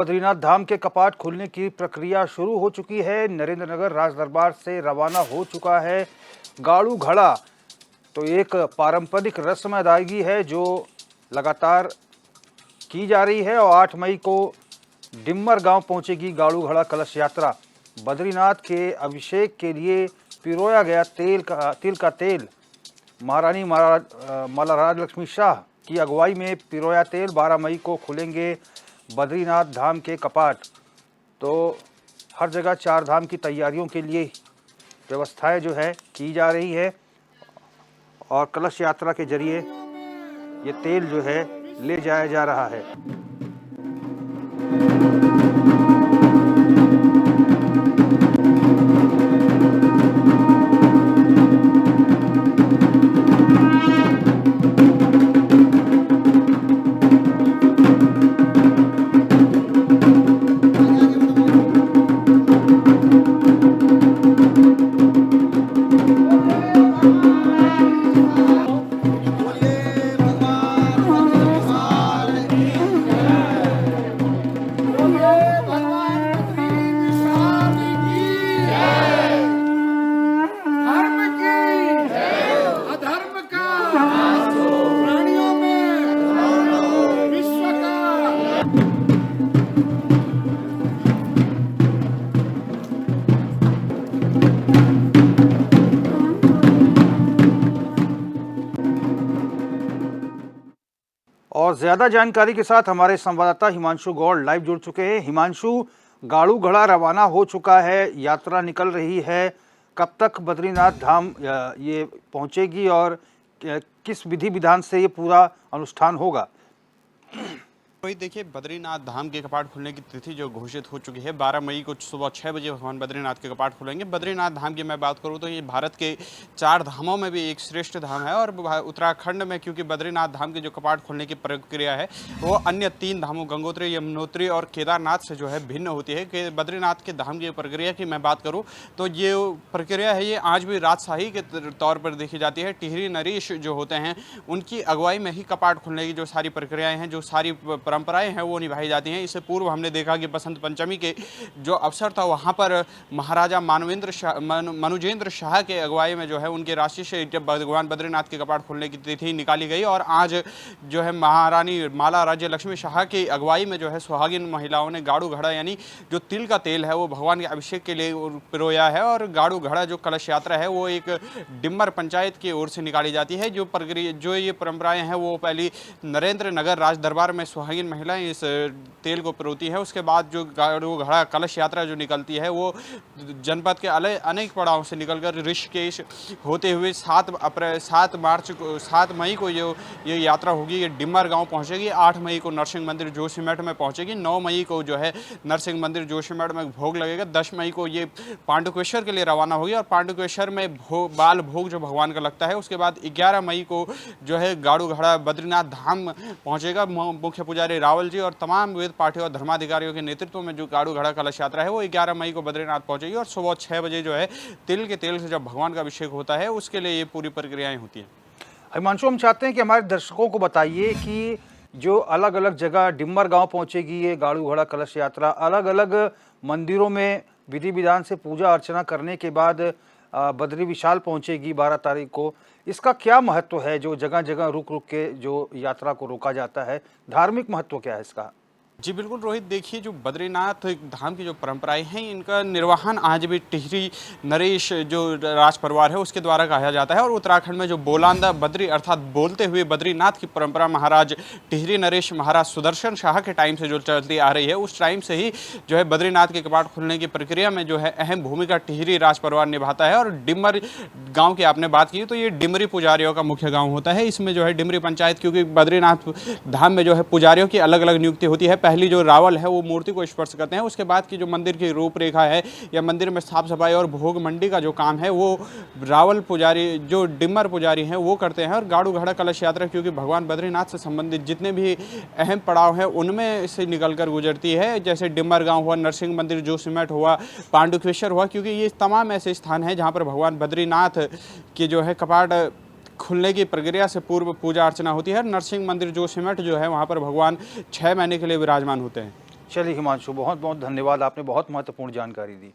बद्रीनाथ धाम के कपाट खुलने की प्रक्रिया शुरू हो चुकी है। नरेंद्रनगर राजदरबार से रवाना हो चुका है गाड़ू घड़ा। तो एक पारंपरिक रस्म अदायगी है जो लगातार की जा रही है और 8 मई को डिम्मर गांव पहुंचेगी गाड़ू घड़ा कलश यात्रा। बद्रीनाथ के अभिषेक के लिए पिरोया गया तिल का तेल महारानी माला राजलक्ष्मी शाह की अगुवाई में पिरोया तेल 12 मई को खुलेंगे बद्रीनाथ धाम के कपाट। तो हर जगह 4 धाम की तैयारियों के लिए व्यवस्थाएं जो है की जा रही है और कलश यात्रा के जरिए ये तेल जो है ले जाया जा रहा है। और ज्यादा जानकारी के साथ हमारे संवाददाता हिमांशु गौड़ लाइव जुड़ चुके हैं। हिमांशु, गाड़ू घड़ा रवाना हो चुका है, यात्रा निकल रही है, कब तक बद्रीनाथ धाम ये पहुंचेगी और किस विधि विधान से ये पूरा अनुष्ठान होगा? वही देखिए, बद्रीनाथ धाम के कपाट खुलने की तिथि जो घोषित हो चुकी है 12 मई को सुबह 6 बजे भगवान बद्रीनाथ के कपाट खुलेंगे। बद्रीनाथ धाम की मैं बात करूं तो ये भारत के 4 धामों में भी एक श्रेष्ठ धाम है और उत्तराखंड में क्योंकि बद्रीनाथ धाम के जो कपाट खुलने की प्रक्रिया है वो अन्य 3 धामों गंगोत्री, यमुनोत्री और केदारनाथ से जो है भिन्न होती है। कि बद्रीनाथ के धाम की प्रक्रिया की मैं बात करूँ तो ये प्रक्रिया है ये आज भी राजशाही के तौर पर देखी जाती है। टिहरी नरेश जो होते हैं उनकी अगुवाई में ही कपाट खुलने की जो सारी प्रक्रियाएँ हैं, जो सारी परंपराएं हैं वो निभाई जाती हैं। इससे पूर्व हमने देखा कि बसंत पंचमी के जो अवसर था वहाँ पर महाराजा मनुजेंद्र शाह के अगुवाई में जो है उनके राशि से जब भगवान बद्रीनाथ के कपाट खुलने की तिथि निकाली गई और आज जो है महारानी माला राज्य लक्ष्मी शाह की अगुवाई में जो है सुहागिन महिलाओं ने गाड़ू घड़ा यानी जो तिल का तेल है वो भगवान के अभिषेक के लिए पिरोया है। और गाड़ू घड़ा जो कलश यात्रा है वो एक डिम्मर पंचायत की ओर से निकाली जाती है। जो ये परंपराएं हैं वो पहली नरेंद्र नगर राज दरबार में सुहागिन महिलाएं इस तेल को पिरोती है। उसके बाद जो गाड़ू घड़ा कलश यात्रा जो निकलती है वो जनपद के अनेक पड़ावों से निकलकर ऋषिकेश होते हुए 7 मई को ये यात्रा होगी। ये डिम्मर गांव पहुंचेगी। 8 मई को नरसिंह मंदिर जोशीमठ में पहुंचेगी। 9 मई को जो है नरसिंह मंदिर जोशीमठ में भोग लगेगा। 10 मई को ये पांडुकेश्वर के लिए रवाना होगी और पांडुकेश्वर में बाल भोग जो भगवान का लगता है। उसके बाद 11 मई को जो है गाड़ू घड़ा बद्रीनाथ धाम पहुंचेगा। मुख्य पुजारी रावल जी और तमाम वेद पाठी और धर्माधिकारियों के नेतृत्व में जो गाड़ू घड़ा कलश यात्रा है वो 11 मई को बद्रीनाथ पहुंचेगी और सुबह 6 बजे जो है तिल के तेल से जब भगवान का अभिषेक होता है उसके लिए ये पूरी प्रक्रियाएं होती हैं। हिमांशु, हम चाहते हैं कि हमारे दर्शकों को बताइए कि जो अलग अलग जगह डिम्मर गांव पहुंचेगी ये गाड़ू घड़ा कलश यात्रा, अलग अलग मंदिरों में विधि विधान से पूजा अर्चना करने के बाद बद्री विशाल पहुंचेगी 12 तारीख को। इसका क्या महत्व है जो जगह जगह रुक रुक के जो यात्रा को रोका जाता है? धार्मिक महत्व क्या है इसका? जी बिल्कुल रोहित, देखिए जो बद्रीनाथ धाम की जो परंपराएं हैं इनका निर्वहन आज भी टिहरी नरेश जो राज परिवार है उसके द्वारा कहा जाता है। और उत्तराखंड में जो बोलांदा बद्री अर्थात बोलते हुए बद्रीनाथ की परंपरा महाराज टिहरी नरेश महाराज सुदर्शन शाह के टाइम से जो चलती आ रही है उस टाइम से ही जो है बद्रीनाथ के कपाट खुलने की प्रक्रिया में जो है अहम भूमिका टिहरी राज परिवार निभाता है। और डिम्मर गाँव की आपने बात की तो ये डिमरी पुजारियों का मुख्य गाँव होता है। इसमें जो है डिमरी पंचायत, क्योंकि बद्रीनाथ धाम में जो है पुजारियों की अलग अलग नियुक्ति होती है। पहली जो रावल है वो मूर्ति को स्पर्श करते हैं। उसके बाद की जो मंदिर की रूपरेखा है या मंदिर में साफ सफाई और भोग मंडी का जो काम है वो रावल पुजारी जो डिम्मर पुजारी हैं वो करते हैं। और गाड़ू घड़ा कलश यात्रा क्योंकि भगवान बद्रीनाथ से संबंधित जितने भी अहम पड़ाव हैं उनमें से निकलकर गुजरती है, जैसे डिम्मर गांव हुआ, नरसिंह मंदिर जोशीमठ हुआ, पांडुकेश्वर हुआ, क्योंकि ये तमाम ऐसे स्थान हैं जहाँ पर भगवान बद्रीनाथ के जो है कपाट खुलने की प्रक्रिया से पूर्व पूजा अर्चना होती है। नरसिंह मंदिर जोशीमठ जो है वहाँ पर भगवान 6 महीने के लिए विराजमान होते हैं। चलिए हिमांशु, बहुत बहुत धन्यवाद, आपने बहुत महत्वपूर्ण जानकारी दी।